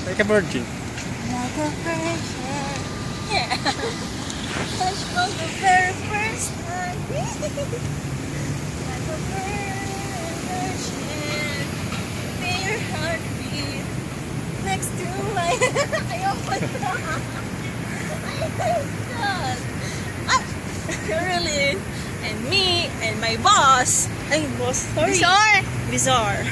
Like a virgin. Like a virgin. Yeah. Touch from the very first time. Like a virgin. Feel your heartbeat next to my. Ayoko na. Caroline and me and my boss. Ay, boss. Sorry. Bizarre.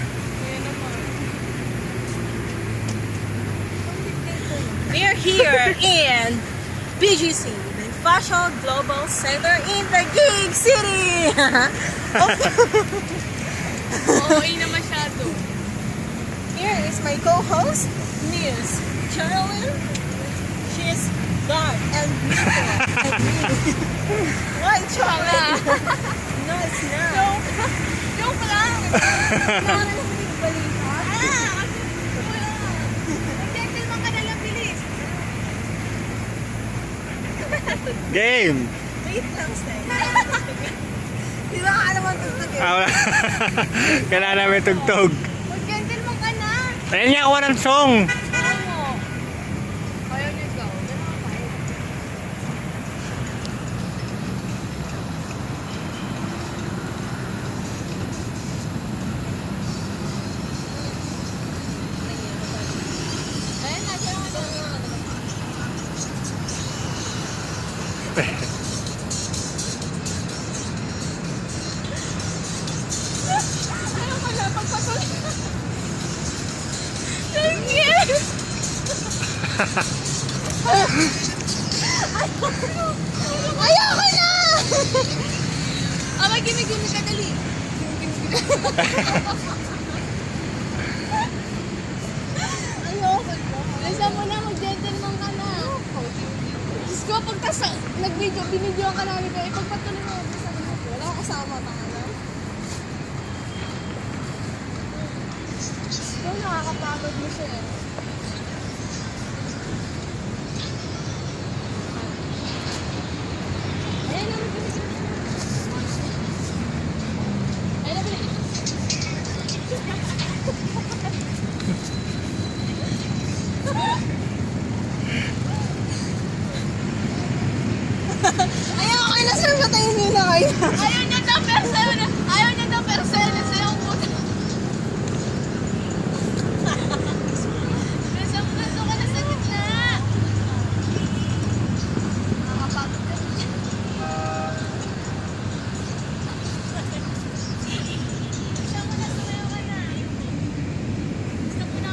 We're here in BGC, the Fashion Global Center in the Gig City. Okay na masyado. Here is my co-host, Miss Caroline. She's dark and beautiful. White chocolate. No, it's not. Joke lang! Nag-gentleman ka na lang, bilis. Game! Wait lang, Stay. Di ba ka naman tutugin? Kailangan namin tugtog. Mag-gentleman ka na. Ayan niya ako ng song. Ano? Ayaw niyo ikaw. Ganun ka kayo. Ayan na, siya na. Ano pala, pagpatuloy. Thank you! Ayoko na! Gimig-gimig ka dali. Ayoko na. Lisa mo na, mag-gentleman ka na. Diyos ko, pagkas nag-video, binidyoan ka namin ko, ipagpatuloy mo. Wala ka kasama, tanga na. Diyos ko, nakakapagod mo siya eh.